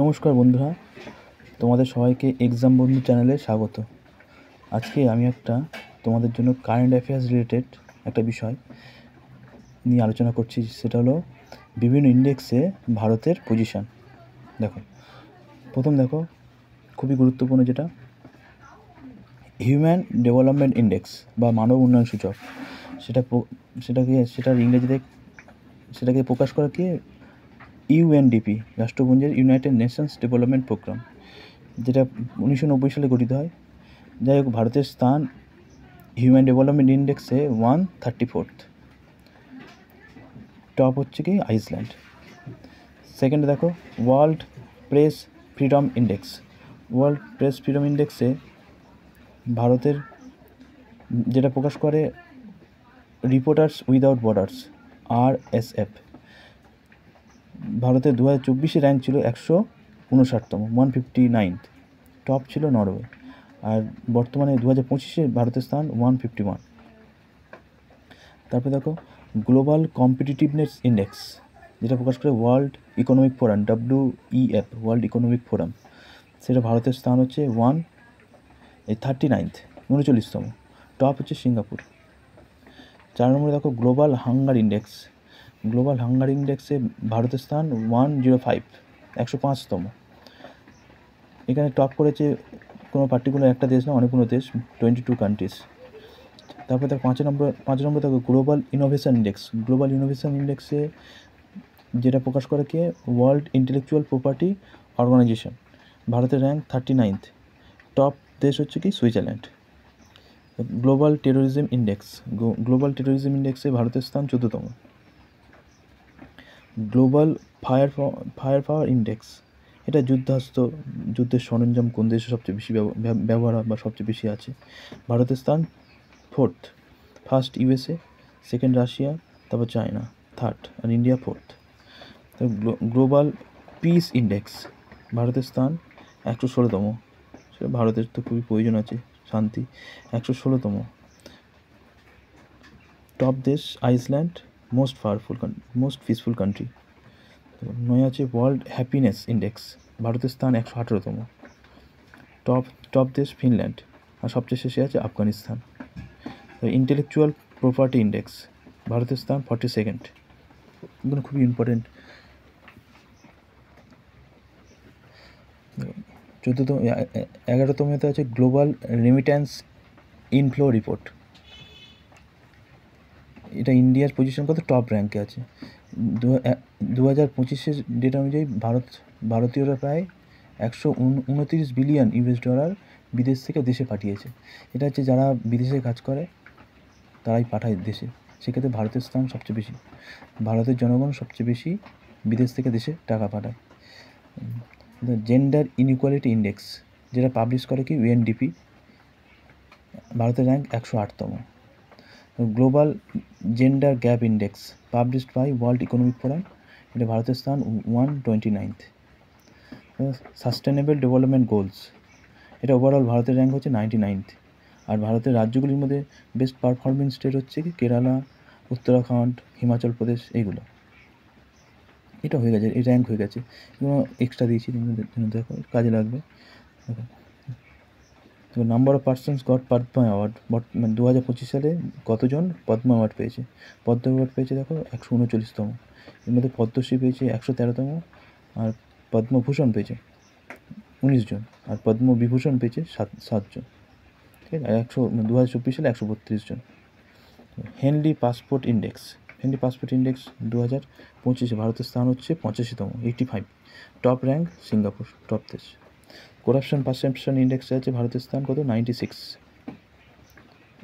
নমস্কার বন্ধুরা, তোমাদের সবাইকে এক্সাম বন্ধু চ্যানেলে স্বাগত। আজকে আমি তোমাদের জন্য কারেন্ট অ্যাফেয়ার্স রিলেটেড একটা বিষয় নিয়ে আলোচনা করছি, সেটা হলো বিভিন্ন ইন্ডেক্সে ভারতের পজিশন। প্রথম দেখো, খুবই গুরুত্বপূর্ণ যেটা হিউম্যান ডেভেলপমেন্ট ইন্ডেক্স বা মানব উন্নয়ন সূচক, সেটার ইংরেজিতে সেটাকে প্রকাশ করা কি ইউএনডিপি, রাষ্ট্রপুঞ্জের ইউনাইটেড নেশনস ডেভেলপমেন্ট প্রোগ্রাম, যেটা 1990 সালে গঠিত হয়। যাই হোক, ভারতের স্থান হিউম্যান ডেভেলপমেন্ট ইন্ডেক্সে 134। টপ হচ্ছে কি আইসল্যান্ড। সেকেন্ডে দেখো world press freedom index. World press freedom ইন্ডেক্সে ভারতের যেটা প্রকাশ করে রিপোর্টার্স উইদাউট বর্ডার্স RSF, ভারতের 2024 র্যাঙ্ক ছিল 159তম, 159। টপ ছিল নরওয়ে। আর বর্তমানে 2025 ভারতের স্থান 151। তারপরে দেখো গ্লোবাল কম্পিটিটিভনেস ইন্ডেক্স, যেটা প্রকাশ করে world economic forum WEF, world economic forum, সেটা ভারতের স্থান হচ্ছে 139, 39তম। টপ হচ্ছে সিঙ্গাপুর। 4 নম্বরে দেখো global hunger index. Global hunger ইন্ডেক্সে ভারতের স্থান 105, 105তম। এখানে টপ করেছে কোনো পার্টিকুলার একটা দেশ না, অনেকগুলো দেশ, 22 কান্ট্রিজ। তারপরে দেখো 5 নম্বর দেখো global innovation index. Global innovation ইন্ডেক্সে যেটা প্রকাশ করে কে ওয়ার্ল্ড ইন্টেলেকচুয়াল প্রপার্টি অর্গানাইজেশন, ভারতের র্যাঙ্ক 39। টপ দেশ হচ্ছে কি Switzerland. Global terrorism index. Global terrorism ইন্ডেক্সে ভারতের স্থান 14তম। গ্লোবাল ফায়ার পাওয়ার ইন্ডেক্স, এটা যুদ্ধের সরঞ্জাম কোন দেশে সবচেয়ে বেশি ব্যবহার হয় বা সবচেয়ে বেশি আছে। ভারতের স্থান 4th। First USA, second Russia, তারপর চায়না থার্ড, আর India 4th। Global peace index, ভারতের স্থান 116তম। সেটা ভারতের তো খুবই প্রয়োজন আছে শান্তি, 116তম। টপ দেশ আইসল্যান্ড, মোস্ট পিসফুল কান্ট্রি। 9 আছে ওয়ার্ল্ড হ্যাপিনেস ইন্ডেক্স, ভারতের স্থান 118তম। টপ দেশ ফিনল্যান্ড, আর সবচেয়ে শেষে আছে আফগানিস্তান। ইন্টেলেকচুয়াল প্রপার্টি ইন্ডেক্স, ভারতের স্থান 42nd। এগুলো খুবই ইম্পর্টেন্ট। 11তমতে আছে গ্লোবাল রেমিট্যান্স ইনফ্লো রিপোর্ট। এটা ইন্ডিয়ার পজিশন কত টপ র্যাঙ্কে আছে। 2025 ডেট অনুযায়ী ভারতীয়রা প্রায় 129 বিলিয়ন US ডলার বিদেশ থেকে দেশে পাঠিয়েছে। এটা হচ্ছে যারা বিদেশে কাজ করে তারাই পাঠায় দেশে, সেক্ষেত্রে ভারতের স্থান সবচেয়ে বেশি। ভারতের জনগণ সবচেয়ে বেশি বিদেশ থেকে দেশে টাকা পাঠায়। জেন্ডার ইনইকুয়ালিটি ইন্ডেক্স, যেটা পাবলিশ করে কি UNDP, ভারতের র্যাঙ্ক 108তম। Global gender gap index published by world economic forum, এটা ভারতের স্থান 129th। সাস্টেনেবল ডেভেলপমেন্ট গোলস, এটা ওভারঅল ভারতের র্যাঙ্ক হচ্ছে 99th। আর ভারতের রাজ্যগুলির মধ্যে বেস্ট পারফরমিং স্টেট হচ্ছে কি কেরালা, উত্তরাখণ্ড, হিমাচল প্রদেশ, এইগুলো। এটা হয়ে গেছে, এই র্যাঙ্ক হয়ে গেছে। এগুলো এক্সট্রা দিয়েছি, দেখো কাজে লাগবে। তো number of persons got Padma award, 2025 সালে কতজন পদ্মা অ্যাওয়ার্ড পেয়েছে। পদ্মা অ্যাওয়ার্ড পেয়েছে দেখো 139তম। এর মধ্যে পদ্মশ্রী পেয়েছে 113তম, আর পদ্মভূষণ পেয়েছে 19 জন, আর পদ্মবিভূষণ পেয়েছে 7 জন। ঠিক আছে, 2024 সালে 132 জন। Henley passport index. 2025 ভারতের স্থান হচ্ছে 85তম, 85। টপ র্যাঙ্ক সিঙ্গাপুর, টপ দেশ। করাপশন পারসেপশন ইন্ডেক্সে আছে ভারতের স্থান কত 96।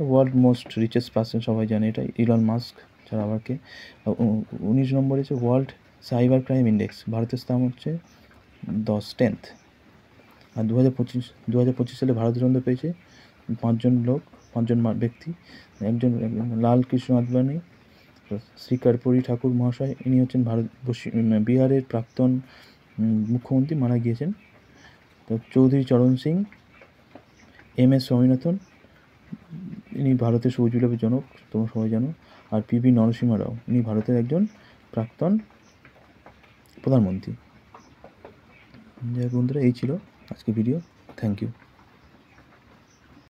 ওয়ার্ল্ড মোস্ট রিচেস্ট পার্সন সবাই জানে এটা, ইলন মাস্ক ছাড়া আবার কে। 19 নম্বরে আছে ওয়ার্ল্ড সাইবার ক্রাইম ইন্ডেক্স, ভারতের স্থান হচ্ছে 10th। আর 2025 সালে ভারতরত্ন পেয়েছে 5জন ব্যক্তি। একজন লাল কৃষ্ণ আদবানি, শ্রী কর্পূরী ঠাকুর মহাশয়, ইনি হচ্ছেন বিহারের প্রাক্তন মুখ্যমন্ত্রী, মারা গিয়েছেন। তো চৌধুরী চরণ সিং, MS স্বামীনাথন, ইনি ভারতের সবুজ বিপ্লবের জনক, তোমরা সবাই জানো। আর PV নরসিংহ রাও, ইনি ভারতের একজন প্রাক্তন প্রধানমন্ত্রী। যাই হোক বন্ধুরা, এই ছিল আজকে ভিডিও। Thank you.